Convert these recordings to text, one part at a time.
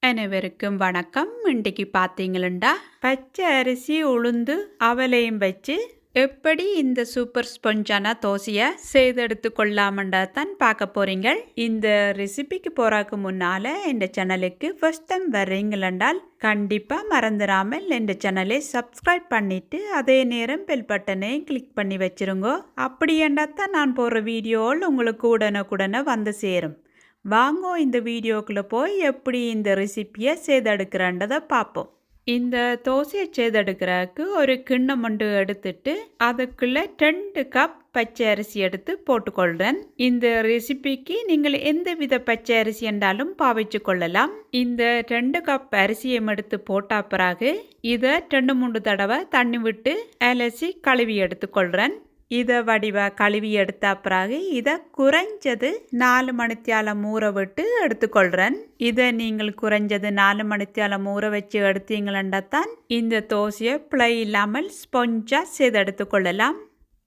அனைவருக்கும் வணக்கம். இன்றைக்கு பார்த்தீங்களா, பச்சை அரிசி உளுந்து அவலையும் வச்சு எப்படி இந்த சூப்பர் ஸ்பஞ்சான தோசையை செய்தெடுத்து கொள்ளாமண்டா தான் பார்க்க போறீங்க. இந்த ரெசிபிக்கு போறதுக்கு முன்னால இந்த சேனலுக்கு ஃபர்ஸ்ட் டைம் வர்றீங்களென்றால் கண்டிப்பாக மறந்துடாமல் இந்த சேனலை சப்ஸ்கிரைப் பண்ணிட்டு அதே நேரம் பெல் பட்டனை கிளிக் பண்ணி வச்சிருங்க. அப்படியேண்டா தான் நான் போடுற வீடியோவில் உங்களுக்கு உடனுக்குடனே வந்து சேரும். வாங்க இந்த வீடியோக்குள்ளே போய் எப்படி இந்த ரெசிப்பியை செய்தெடுக்கிறன்றதை பார்ப்போம். இந்த தோசையை செய்தெடுக்கிறதுக்கு ஒரு கிண்ணம் ஒன்று எடுத்துட்டு அதுக்குள்ளே 2 கப் பச்சை அரிசி எடுத்து போட்டுக்கொள்கிறேன். இந்த ரெசிபிக்கு நீங்கள் எந்த வித பச்சை அரிசி என்றாலும் பாவிச்சு கொள்ளலாம். இந்த 2 கப் அரிசியை எடுத்து போட்ட பிறகு இதை 2-3 தடவை தண்ணி விட்டு அலசி கழுவி எடுத்துக்கொள்கிறேன். இதை வடிவாக கழுவி எடுத்த பிறகு இதை குறைஞ்சது 4 மணித்தியாலம் ஊற விட்டு எடுத்துக்கொள்கிறேன். இதை நீங்கள் குறைஞ்சது 4 மணித்தியாலம் ஊற வச்சு எடுத்தீங்களா தான் இந்த தோசையை பிழை இல்லாமல் ஸ்பொஞ்சாக செய்து எடுத்துக்கொள்ளலாம்.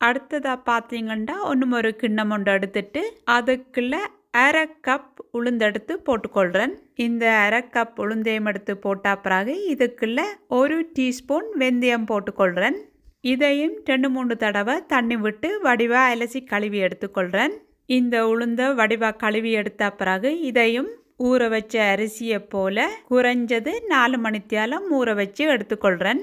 அடுத்ததாக பார்த்தீங்கன்னா ஒரு கிண்ணம் ஒன்று எடுத்துட்டு அதுக்குள்ள 1/2 கப் உளுந்தெடுத்து போட்டுக்கொள்கிறேன். இந்த 1/2 கப் உளுந்தையும் எடுத்து போட்ட பிறகு இதுக்குள்ள 1 டீஸ்பூன் வெந்தயம் போட்டுக்கொள்கிறேன். இதையும் 2-3 தடவை தண்ணி விட்டு வடிவாக அலசி கழுவி எடுத்துக்கொள்கிறேன். இந்த உளுந்த வடிவாக கழுவி எடுத்த பிறகு இதையும் ஊற வச்ச அரிசியை போல குறைஞ்சது 4 மணித்தியாலம் ஊற வச்சு எடுத்துக்கொள்கிறேன்.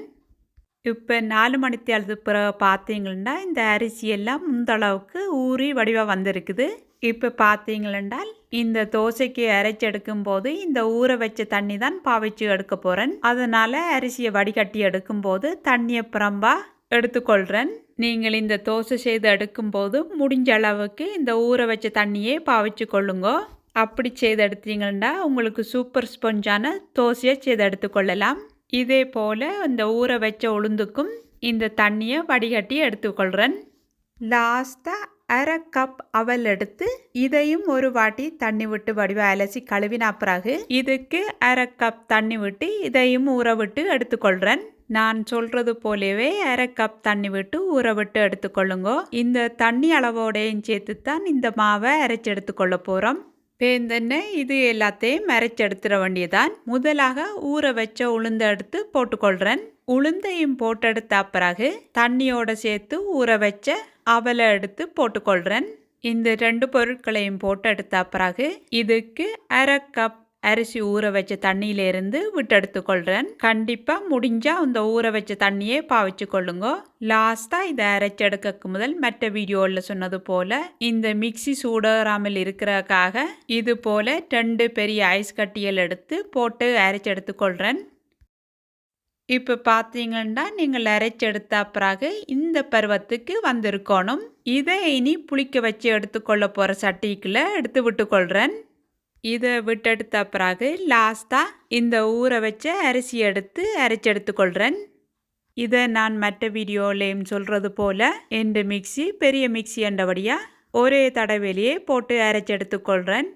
இப்போ 4 மணித்தியாலத்துக்கு பிறகு பார்த்தீங்கன்னா இந்த அரிசியெல்லாம் முந்தளவுக்கு ஊறி வடிவாக வந்திருக்குது. இப்போ பார்த்தீங்களென்றால் இந்த தோசைக்கு அரைச்சி எடுக்கும் போது இந்த ஊற வச்ச தண்ணி தான் பாவிச்சு எடுக்க போகிறேன். அதனால் அரிசியை வடிகட்டி எடுக்கும்போது தண்ணியை புறம்பா எடுத்துக்கொள்கிறேன். நீங்கள் இந்த தோசை செய்து எடுக்கும்போது முடிஞ்ச அளவுக்கு இந்த ஊற வச்ச தண்ணியே பாவிச்சு கொள்ளுங்க. அப்படி செய்து எடுத்தீங்கன்னா உங்களுக்கு சூப்பர் ஸ்பஞ்சான தோசையை செய்து எடுத்துக்கொள்ளலாம். இதே போல் இந்த ஊற வச்ச உளுந்துக்கும் இந்த தண்ணியை வடிகட்டி எடுத்துக்கொள்கிறேன். லாஸ்ட்டாக 1/2 கப் அவல் எடுத்து இதையும் ஒரு வாட்டி தண்ணி விட்டு வடிவாக அலசி கழுவின பிறகு இதுக்கு 1/2 கப் தண்ணி விட்டு இதையும் ஊற விட்டு எடுத்துக்கொள்கிறேன். நான் சொல்கிறது போலவே 1/2 கப் தண்ணி விட்டு ஊற விட்டு எடுத்துக்கொள்ளுங்க. இந்த தண்ணி அளவோடையும் சேர்த்து தான் இந்த மாவை அரைச்சி எடுத்துக்கொள்ள போகிறோம். பேந்தென்ன இது எல்லாத்தையும் அரைச்சி எடுத்துட வேண்டியதான். முதலாக ஊற வச்ச உளுந்தை எடுத்து போட்டுக்கொள்கிறேன். உளுந்தையும் போட்டெடுத்த பிறகு தண்ணியோடு சேர்த்து ஊற வச்ச அவலை எடுத்து போட்டுக்கொள்கிறேன். இந்த 2 பொருட்களையும் போட்டு எடுத்த பிறகு இதுக்கு 1/2 கப் அரிசி ஊற வச்ச தண்ணியிலேருந்து விட்டு எடுத்துக்கொள்கிறேன். கண்டிப்பாக முடிஞ்சால் அந்த ஊற வச்ச தண்ணியே பாவிச்சு கொள்ளுங்க. லாஸ்ட்டாக இதை அரைச்சி எடுக்க முதல் மற்ற வீடியோவில் சொன்னது போல் இந்த மிக்சி சூடாராமல் இருக்கிறதுக்காக இது போல் 2 பெரிய ஐஸ் கட்டிகள் எடுத்து போட்டு அரைச்சி எடுத்துக்கொள்கிறேன். இப்போ பார்த்தீங்கன்னா நீங்கள் அரைச்சி எடுத்த பிறகு இந்த பருவத்துக்கு வந்திருக்கணும். இதை இனி புளிக்க வச்சு எடுத்துக்கொள்ள போகிற சட்டிக்குள்ளே எடுத்து விட்டுக்கொள்கிறேன். இதை விட்டெடுத்த பிறகு லாஸ்ட்டாக இந்த ஊற வச்ச அரிசி எடுத்து அரைச்சி எடுத்துக்கொள்கிறேன். இதை நான் மற்ற வீடியோலையும் சொல்கிறது போல் எந்த மிக்சி பெரிய மிக்சி என்றபடியாக ஒரே தடவையிலேயே போட்டு அரைச்சி எடுத்துக்கொள்கிறேன்.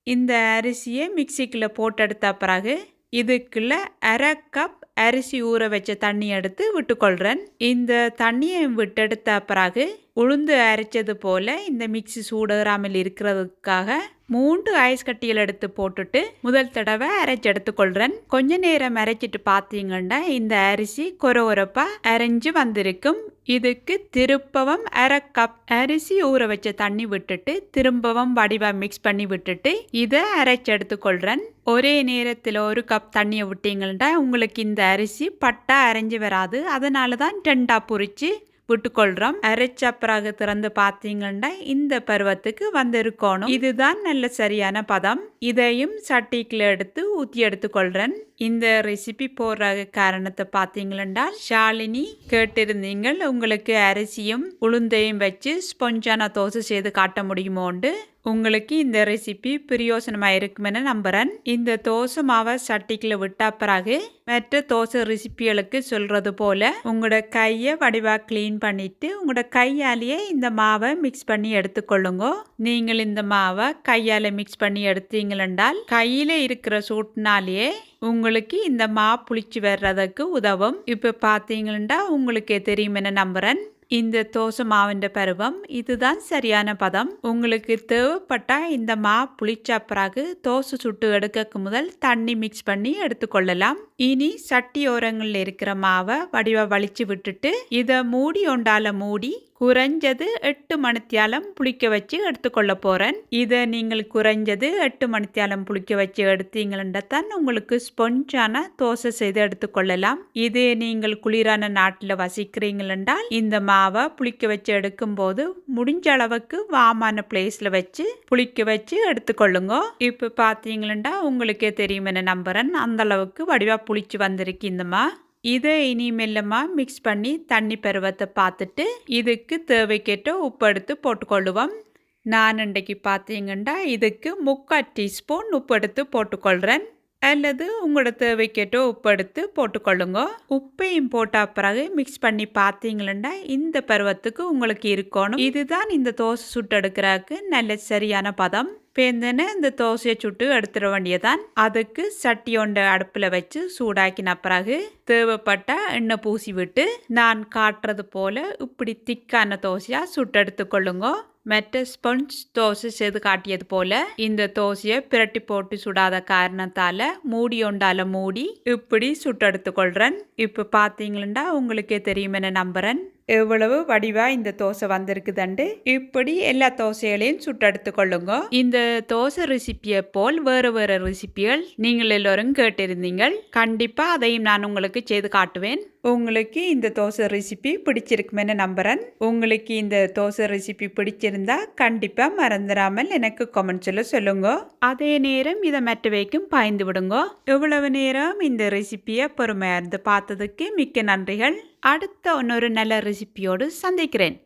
இந்த அரிசியை மிக்சிக்குள்ளே போட்டு எடுத்த பிறகு இதுக்குள்ள 1/2 கப் அரிசி ஊற வச்ச தண்ணி எடுத்து விட்டுக்கொள்கிறேன். இந்த தண்ணியை விட்டெடுத்த பிறகு உளுந்து அரைச்சது போல் இந்த மிக்சி சூடாராமல் இருக்கிறதுக்காக 3 ஐஸ் கட்டிகள் எடுத்து போட்டுட்டு முதல் தடவை அரைச்சி எடுத்துக்கொள்கிறேன். கொஞ்ச நேரம் அரைச்சிட்டு பார்த்தீங்கன்னா இந்த அரிசி கொரகொரப்பாக அரைஞ்சு வந்திருக்கும். இதுக்கு திரும்பவும் 1/2 கப் அரிசி ஊற வச்ச தண்ணி விட்டுட்டு திரும்பவும் வடிவாக மிக்ஸ் பண்ணி விட்டுட்டு இதை அரைச்சி எடுத்துக்கொள்கிறேன். ஒரே நேரத்தில் 1 கப் தண்ணியை விட்டீங்கன்னா உங்களுக்கு இந்த அரிசி பட்டா அரைஞ்சி வராது. அதனால தான் 2ஆக பிரித்து விட்டுக்கொள்கிறோம். அரைச்ச பிறகு திறந்து பார்த்தீங்கன்னா இந்த பருவத்துக்கு வந்திருக்கணும். இதுதான் நல்ல சரியான பதம். இதையும் சட்டிக்குள்ள எடுத்து ஊற்றி எடுத்துக்கொள்கிறேன். இந்த ரெசிபி போடுற காரணத்தை பார்த்தீங்கன்னா ஷாலினி கேட்டிருந்தீங்கள் உங்களுக்கு அரிசியும் உளுந்தையும் வச்சு ஸ்பொஞ்சான தோசை செய்து காட்ட முடியுமோண்டு. உங்களுக்கு இந்த ரெசிபி பிரயோசனமாக இருக்குமென்னு நம்புகிறேன். இந்த தோசை மாவை சட்டிக்குள்ள விட்ட பிறகு மற்ற தோசை ரெசிபிகளுக்கு சொல்கிறது போல் உங்களோட கையை வடிவாக க்ளீன் பண்ணிவிட்டு உங்களோட கையாலேயே இந்த மாவை மிக்ஸ் பண்ணி எடுத்துக்கொள்ளுங்க. நீங்கள் இந்த மாவை கையால் மிக்ஸ் பண்ணி எடுத்தீங்களென்றால் கையில் இருக்கிற சூட்டினாலேயே உங்களுக்கு இந்த மா புளிச்சு வர்றதுக்கு உதவும். இப்போ பார்த்தீங்கன்னா உங்களுக்கே தெரியுமென்னு நம்புகிறேன். இந்த தோசை மாவின் பருவம் இதுதான் சரியான பதம். உங்களுக்கு தேவைப்பட்டா இந்த மா புளிச்ச பிறகு தோசை சுட்டு எடுக்க முதல் தண்ணி மிக்ஸ் பண்ணி எடுத்துக்கொள்ளலாம். இனி சட்டி ஓரங்களில் இருக்கிற மாவை வடிவா வலிச்சு விட்டுட்டு இதை மூடி ஒண்டால மூடி குறைஞ்சது 8 மணித்தியாலம் புளிக்க வச்சு எடுத்துக்கொள்ள போறேன். இதை நீங்கள் குறைஞ்சது 8 மணித்தியாலம் புளிக்க வச்சு எடுத்தீங்கன்னா தான் உங்களுக்கு ஸ்பொஞ்சான தோசை செய்து எடுத்துக்கொள்ளலாம். இதே நீங்கள் குளிரான நாட்டில் வசிக்கிறீங்களென்றால் இந்த மாவை புளிக்க வச்சு எடுக்கும் போது முடிஞ்ச அளவுக்கு வாமான பிளேஸ்ல வச்சு புளிக்க வச்சு எடுத்துக்கொள்ளுங்க. இப்ப பாத்தீங்களா உங்களுக்கே தெரியும் என நம்புறேன். அந்த அளவுக்கு வடிவா புளிச்சு வந்திருக்கு இந்த மா. இதை இனி மெல்லமா மிக்ஸ் பண்ணி தண்ணி பருவத்தை பார்த்துட்டு இதுக்கு தேவைக்கேற்ற உப்பு எடுத்து போட்டுக்கொள்ளுவோம். நான் இன்றைக்கு பார்த்தீங்கன்னா இதுக்கு 3/4 டீஸ்பூன் உப்பு எடுத்து போட்டுக்கொள்கிறேன். அல்லது உங்களோட தேவைக்கேற்ற உப்பு எடுத்து போட்டுக்கொள்ளுங்க. உப்பையும் போட்ட பிறகு மிக்ஸ் பண்ணி பார்த்தீங்களா இந்த பருவத்துக்கு உங்களுக்கு இருக்கணும். இதுதான் இந்த தோசை சுட்டு எடுக்கிறதுக்கு நல்ல சரியான பதம். பேந்தன இந்த தோசையை சுட்டு எடுத்துட வேண்டியதான். அதுக்கு சட்டி ஒன்றை அடுப்பில் வச்சு சூடாக்கின பிறகு தேவைப்பட்ட எண்ணெய் பூசி விட்டு நான் காட்டுறது போல இப்படி திக்கான தோசையா சுட்டு எடுத்துக்கொள்ளுங்க. மற்ற ஸ்பஞ்ச் தோசை செய்து காட்டியது போல இந்த தோசையை பிரட்டி போட்டு சுடாத காரணத்தால மூடி ஒண்டால மூடி இப்படி சுட்டு எடுத்துக்கொள்றேன். இப்போ பார்த்தீங்களா உங்களுக்கே தெரியும் என நம்புறேன் எவ்வளவு வடிவா இந்த தோசை வந்திருக்குதுண்டு. இப்படி எல்லா தோசைகளையும் சுட்டு எடுத்துக்கொள்ளுங்க. இந்த தோசை ரெசிபியை போல் வேறு வேறு ரெசிபிகள் நீங்கள் எல்லோரும் கேட்டிருந்தீங்க. கண்டிப்பா அதையும் நான் உங்களுக்கு செய்து காட்டுவேன். உங்களுக்கு இந்த தோசை ரெசிபி பிடிச்சிருக்குமென்னு நம்புறேன். உங்களுக்கு இந்த தோசை ரெசிபி பிடிச்சிருந்தா கண்டிப்பா மறந்துடாமல் எனக்கு கமெண்ட்ஸ்ல சொல்லுங்க. அதே நேரம் இதை மற்றவைக்கும் பாய்ந்து விடுங்க. எவ்வளவு நேரம் இந்த ரெசிபியை பொறுமையா இருந்து பார்த்ததுக்கு மிக்க நன்றிகள். அடுத்த இன்னொரு நல்ல ரெசிபியோடு சந்திக்கிறேன்.